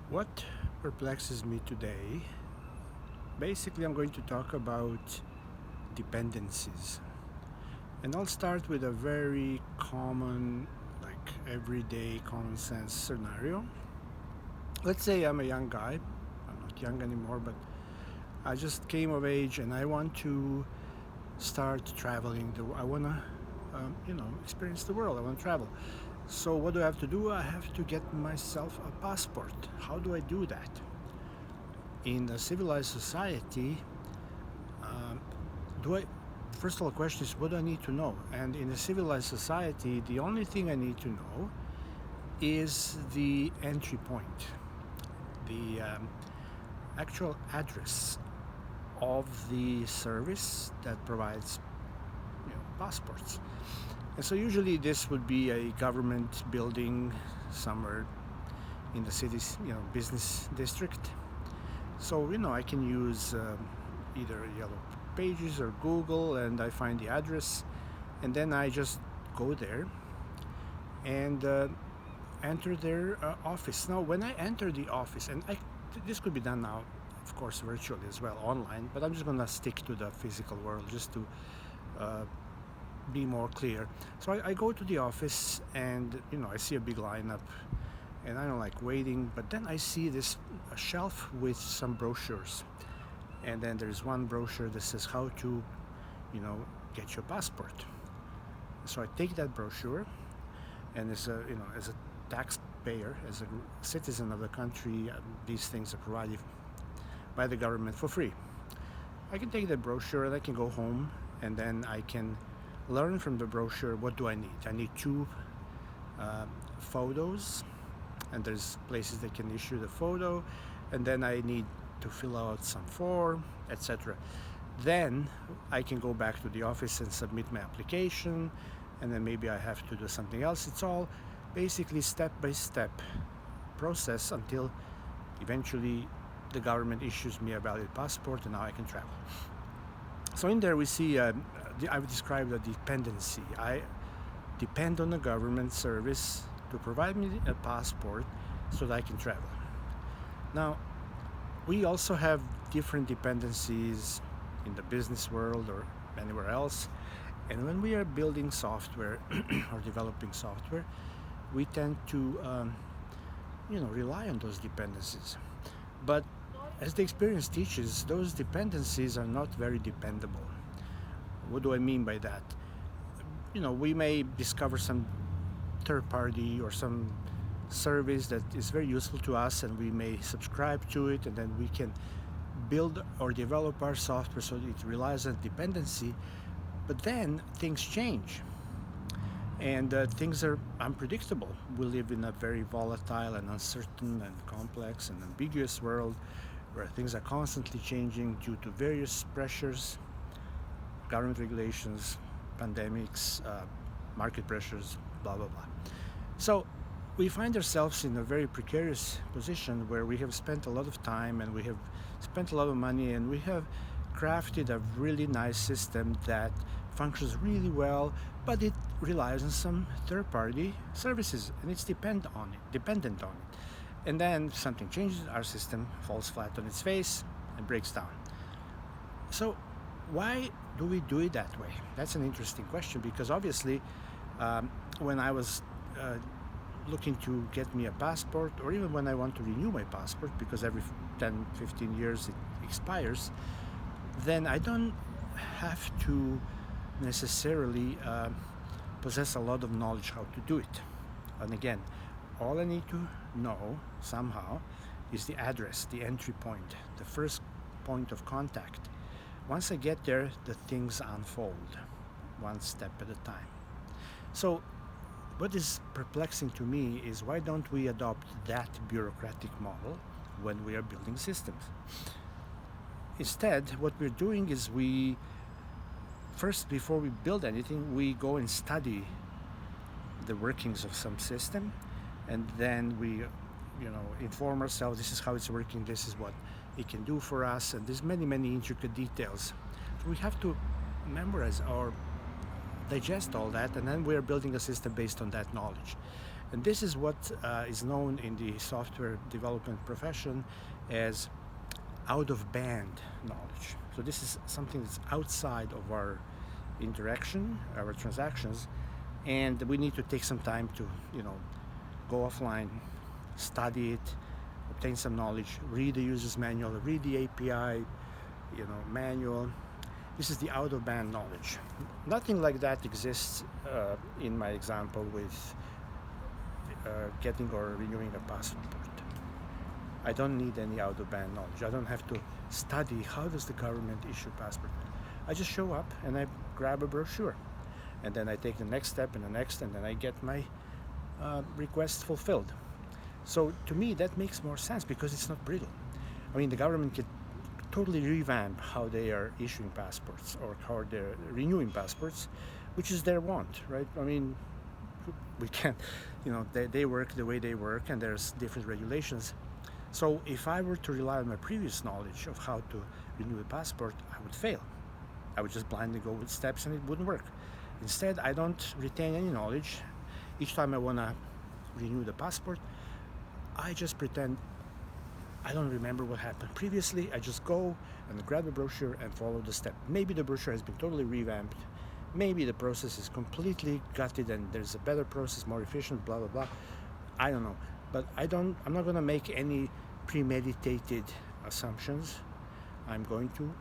What perplexes me today? Basically, I'm going to talk about dependencies. And I'll start with a very common, like everyday common sense scenario. Let's say I'm a young guy. I'm not young anymore, but I just came of age and I want to start traveling. I want to, experience the world. I want to travel. So, what do I have to do? I have to get myself a passport. How do I do that? In a civilized society, um, do I first of all, the question is what do I need to know? And in a civilized society, the only thing I need to know is the entry point, the actual address of the service that provides passports. And so usually this would be a government building somewhere in the city's business district. So I can use either Yellow Pages or Google, and I find the address, and then I just go there and enter their office. Now, when I enter the office, and this could be done now, of course, virtually as well, online, but I'm just gonna stick to the physical world just to uh, be more clear. So I go to the office, and I see a big lineup, and I don't like waiting. But then I see this shelf with some brochures, and then there's one brochure that says how to, get your passport. So I take that brochure, and as a taxpayer, as a citizen of the country, these things are provided by the government for free. I can take that brochure and I can go home, and then I can learn from the brochure what do I need. I need two photos, and there's places that can issue the photo, and then I need to fill out some form, etc. Then I can go back to the office and submit my application, and then maybe I have to do something else. It's all basically step by step process until eventually the government issues me a valid passport, and now I can travel. So in there we see I've described a dependency. I depend on the government service to provide me a passport so that I can travel. Now, we also have different dependencies in the business world or anywhere else. And when we are building software or developing software, we tend to, rely on those dependencies. But as the experience teaches, those dependencies are not very dependable. What do I mean by that? We may discover some third party or some service that is very useful to us, and we may subscribe to it, and then we can build or develop our software so it relies on dependency. But then things change, and things are unpredictable. We live in a very volatile and uncertain and complex and ambiguous world where things are constantly changing due to various pressures, government regulations, pandemics, market pressures, blah, blah, blah. So we find ourselves in a very precarious position where we have spent a lot of time and we have spent a lot of money, and we have crafted a really nice system that functions really well, but it relies on some third-party services, and it's dependent on it. And then something changes, our system falls flat on its face and breaks down. So why do we do it that way? That's an interesting question, because obviously when I was looking to get me a passport, or even when I want to renew my passport, because every 10, 15 years it expires, then I don't have to necessarily possess a lot of knowledge how to do it. And again, all I need to know somehow is the address, the entry point, the first point of contact. Once I get there, the things unfold one step at a time. So what is perplexing to me is why don't we adopt that bureaucratic model when we are building systems? Instead, what we're doing is we first, before we build anything, we go and study the workings of some system, and then we inform ourselves, this is how it's working, this is what it can do for us, and there's many intricate details. So we have to memorize or digest all that, and then we're building a system based on that knowledge. And this is what is known in the software development profession as out-of-band knowledge. So this is something that's outside of our interaction, our transactions, and we need to take some time to, go offline, study it, obtain some knowledge, read the user's manual, read the API, manual. This is the out-of-band knowledge. Nothing like that exists in my example with getting or renewing a passport. I don't need any out-of-band knowledge. I don't have to study how does the government issue passport. I just show up and I grab a brochure, and then I take the next step and the next, and then I get my request fulfilled. So to me that makes more sense because it's not brittle. I mean, the government could totally revamp how they are issuing passports or how they're renewing passports, which is their want, right? I mean, we can't, they work the way they work, and there's different regulations. So if I were to rely on my previous knowledge of how to renew a passport, I would fail. I would just blindly go with steps and it wouldn't work. Instead, I don't retain any knowledge. Each time I want to renew the passport, I just pretend I don't remember what happened previously. I just go and grab the brochure and follow the step. Maybe the brochure has been totally revamped. Maybe the process is completely gutted and there's a better process, more efficient, blah, blah, blah. I don't know. But I'm not going to make any premeditated assumptions. I'm going to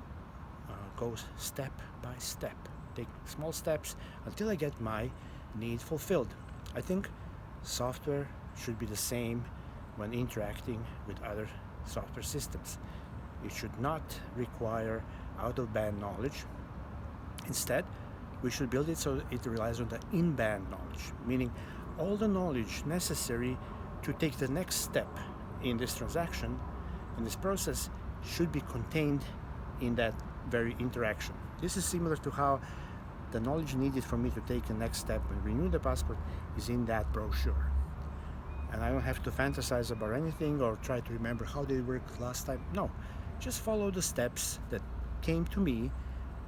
go step by step, take small steps until I get my need fulfilled. I think software should be the same when interacting with other software systems. It should not require out-of-band knowledge. Instead, we should build it so it relies on the in-band knowledge, meaning all the knowledge necessary to take the next step in this transaction, in this process, should be contained in that very interaction. This is similar to how the knowledge needed for me to take the next step and renew the passport is in that brochure. And I don't have to fantasize about anything or try to remember how they worked last time. No, just follow the steps that came to me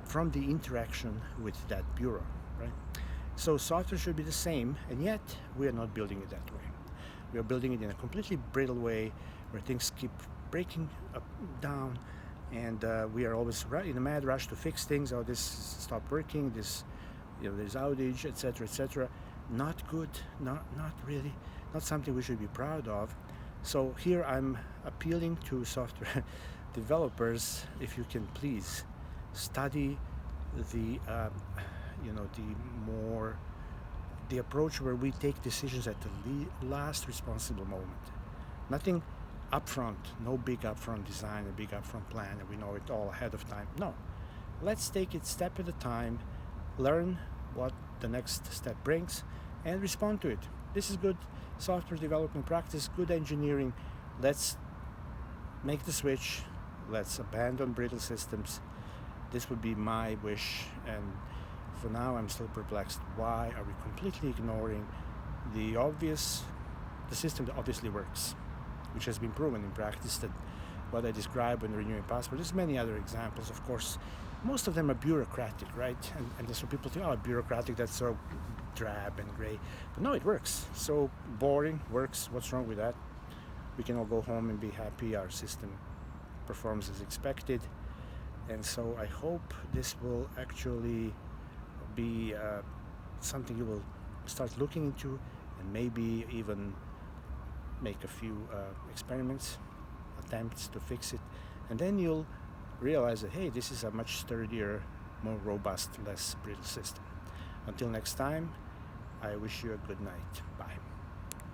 from the interaction with that bureau, right? So software should be the same, and yet we are not building it that way. We are building it in a completely brittle way where things keep breaking up, down, and we are always in a mad rush to fix things. Oh, this stopped working, this, there's outage, etc., etc. Not good, not really, not something we should be proud of. So here I'm appealing to software developers, if you can please study the approach where we take decisions at the last responsible moment. Nothing upfront, no big upfront design, a big upfront plan, and we know it all ahead of time. No, let's take it step at a time, learn what the next step brings, and respond to it. This is good software development practice, good engineering. Let's make the switch. Let's abandon brittle systems. This would be my wish, and for now I'm still perplexed. Why are we completely ignoring the system that obviously works, which has been proven in practice that what I described when renewing passport. There's many other examples, of course. Most of them are bureaucratic, right? And that's what people think, oh, bureaucratic, that's so drab and gray. But no, it works. So boring, works. What's wrong with that? We can all go home and be happy. Our system performs as expected. And so I hope this will actually be something you will start looking into, and maybe even make a few experiments, attempts to fix it, and then you'll realize that, hey, this is a much sturdier, more robust, less brittle system. Until next time, I wish you a good night. Bye.